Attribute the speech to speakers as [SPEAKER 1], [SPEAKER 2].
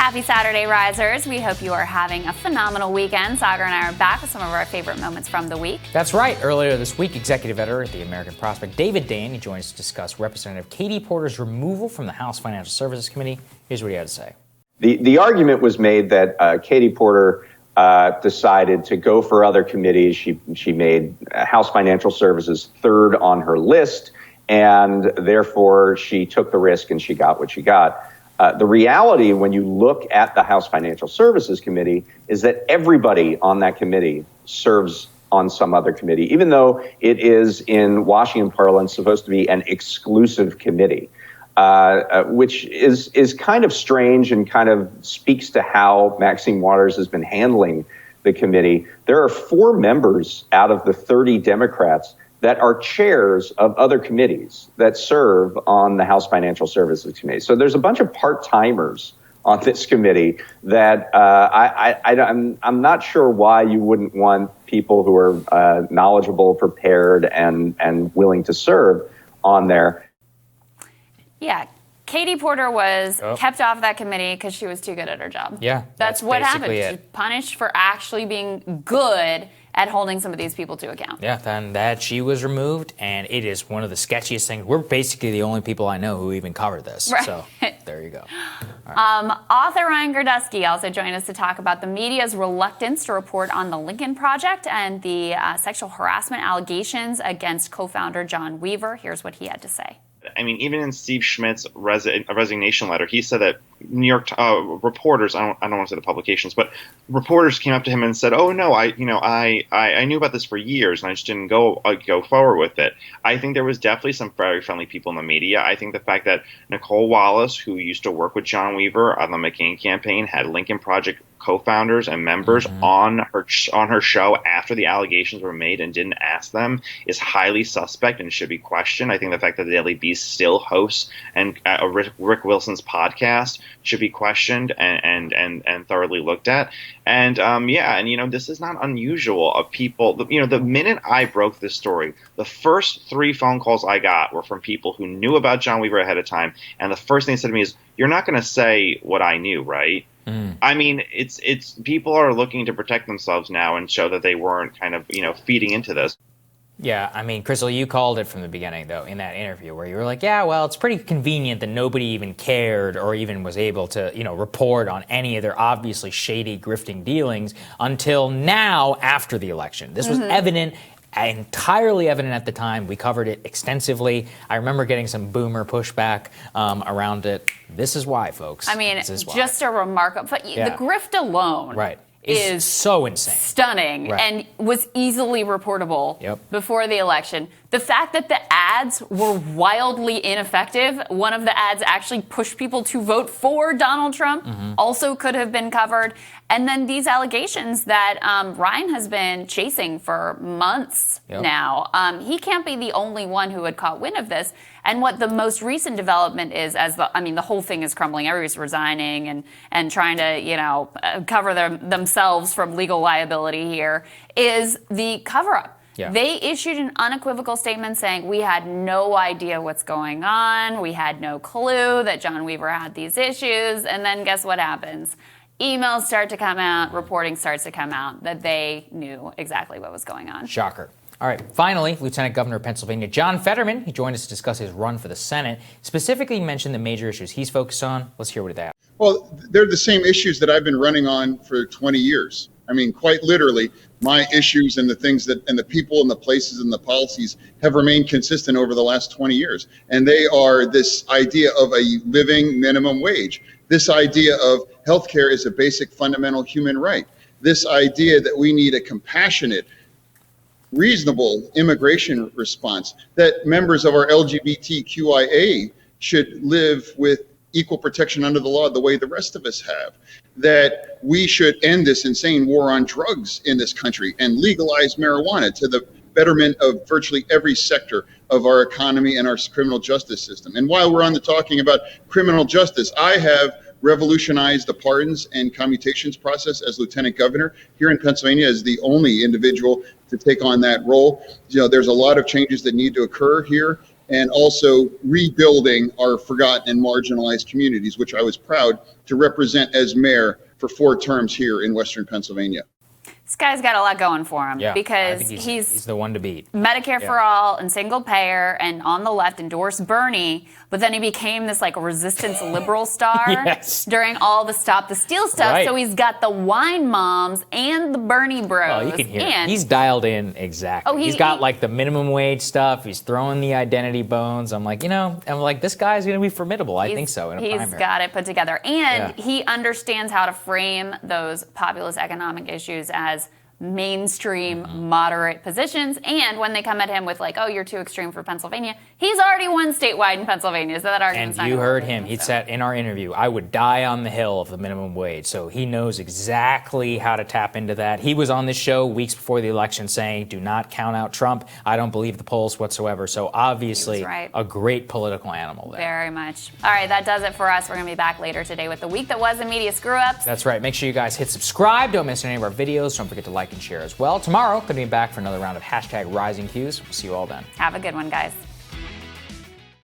[SPEAKER 1] Happy Saturday, Risers. We hope you are having a phenomenal weekend. Saagar and I are back with some of our favorite moments from the week.
[SPEAKER 2] That's right. Earlier this week, executive editor at the American Prospect, David Dayen, joined us to discuss Representative Katie Porter's removal from the House Financial Services Committee. Here's what he had to say.
[SPEAKER 3] The argument was made that Katie Porter decided to go for other committees. She made House Financial Services third on her list, and therefore she took the risk and she got what she got. The reality, when you look at the House Financial Services Committee, is that everybody on that committee serves on some other committee, even though it is in Washington parlance supposed to be an exclusive committee, which is kind of strange and kind of speaks to how Maxine Waters has been handling the committee. There are 4 members out of the 30 Democrats that are chairs of other committees that serve on the House Financial Services Committee. So there's a bunch of part-timers on this committee that I'm not sure why you wouldn't want people who are knowledgeable, prepared, and willing to serve on there.
[SPEAKER 1] Yeah. Katie Porter was kept off that committee because she was too good at her job.
[SPEAKER 2] Yeah,
[SPEAKER 1] that's what happened. She was punished for actually being good at holding some of these people to account.
[SPEAKER 2] Yeah, and that she was removed, and it is one of the sketchiest things. We're basically the only people I know who even covered this.
[SPEAKER 1] Right.
[SPEAKER 2] So there you go. Right.
[SPEAKER 1] Author Ryan Gordusky also joined us to talk about the media's reluctance to report on the Lincoln Project and the sexual harassment allegations against co-founder John Weaver. Here's what he had to say.
[SPEAKER 4] I mean, even in Steve Schmidt's resignation letter, he said that New York reporters, I don't want to say the publications, but reporters came up to him and said, "Oh no, I knew about this for years and I just didn't go forward with it." I think there was definitely some very friendly people in the media. I think the fact that Nicole Wallace, who used to work with John Weaver on the McCain campaign, had Lincoln Project co-founders and members on her show after the allegations were made and didn't ask them is highly suspect and should be questioned. I think the fact that the Daily Beast still hosts and Rick Wilson's podcast should be questioned and thoroughly looked at. And this is not unusual of people. The minute I broke this story, the first 3 phone calls I got were from people who knew about John Weaver ahead of time, and the first thing they said to me is, "You're not going to say what I knew, right?" I mean, it's people are looking to protect themselves now and show that they weren't kind of, feeding into this.
[SPEAKER 2] Yeah, I mean, Krystal, you called it from the beginning, though, in that interview where you were like, yeah, well, it's pretty convenient that nobody even cared or even was able to, report on any of their obviously shady, grifting dealings until now after the election. This was evident. Entirely evident at the time. We covered it extensively. I remember getting some boomer pushback around it. This is why, folks.
[SPEAKER 1] I mean, just a remarkable. But the grift alone is
[SPEAKER 2] so insane,
[SPEAKER 1] stunning, and was easily reportable before the election. The fact that the ads were wildly ineffective, one of the ads actually pushed people to vote for Donald Trump, also could have been covered. And then these allegations that Ryan has been chasing for months now, he can't be the only one who had caught wind of this. And what the most recent development is, the whole thing is crumbling. Everybody's resigning and trying to, cover themselves from legal liability here, is the cover-up. Yeah. They issued an unequivocal statement saying, we had no idea what's going on. We had no clue that John Weaver had these issues. And then guess what happens? Emails start to come out, reporting starts to come out that they knew exactly what was going on.
[SPEAKER 2] Shocker. All right, finally, Lieutenant Governor of Pennsylvania John Fetterman, he joined us to discuss his run for the Senate. Specifically mentioned the major issues he's focused on. Let's hear what they have.
[SPEAKER 5] Well, they're the same issues that I've been running on for 20 years. I mean, quite literally, my issues and the things and the people and the places and the policies have remained consistent over the last 20 years. And they are this idea of a living minimum wage, this idea of healthcare is a basic fundamental human right, this idea that we need a compassionate, reasonable immigration response, that members of our LGBTQIA should live with equal protection under the law the way the rest of us have, that we should end this insane war on drugs in this country and legalize marijuana to the betterment of virtually every sector of our economy and our criminal justice system. And while we're on the talking about criminal justice, I have revolutionized the pardons and commutations process as lieutenant governor here in Pennsylvania as the only individual to take on that role. There's a lot of changes that need to occur here. and also rebuilding our forgotten and marginalized communities, which I was proud to represent as mayor for 4 terms here in Western Pennsylvania.
[SPEAKER 1] This guy's got a lot going for him because
[SPEAKER 2] I think he's the one to beat.
[SPEAKER 1] Medicare for all and single payer, and on the left endorsed Bernie, but then he became this like resistance liberal star during all the Stop the Steal stuff.
[SPEAKER 2] Right.
[SPEAKER 1] So he's got the wine moms and the Bernie bros.
[SPEAKER 2] Oh, you can hear it. He's dialed in exactly. He's got like the minimum wage stuff. He's throwing the identity bones. I'm like, this guy's going to be formidable. I think so in a primary.
[SPEAKER 1] He's got it put together. And he understands how to frame those populist economic issues as mainstream moderate positions, and when they come at him with like, oh, you're too extreme for Pennsylvania, he's already won statewide in Pennsylvania, so that argument's not.
[SPEAKER 2] And you heard him. He said in our interview, I would die on the hill of the minimum wage. So he knows exactly how to tap into that. He was on this show weeks before the election saying, do not count out Trump. I don't believe the polls whatsoever. So obviously a great political animal there.
[SPEAKER 1] Very much. All right, that does it for us. We're going to be back later today with the week that was in media screw-ups.
[SPEAKER 2] That's right. Make sure you guys hit subscribe. Don't miss any of our videos. Don't forget to like and share as well. Tomorrow, going to be back for another round of #RisingQs. We'll see you all then.
[SPEAKER 1] Have a good one, guys.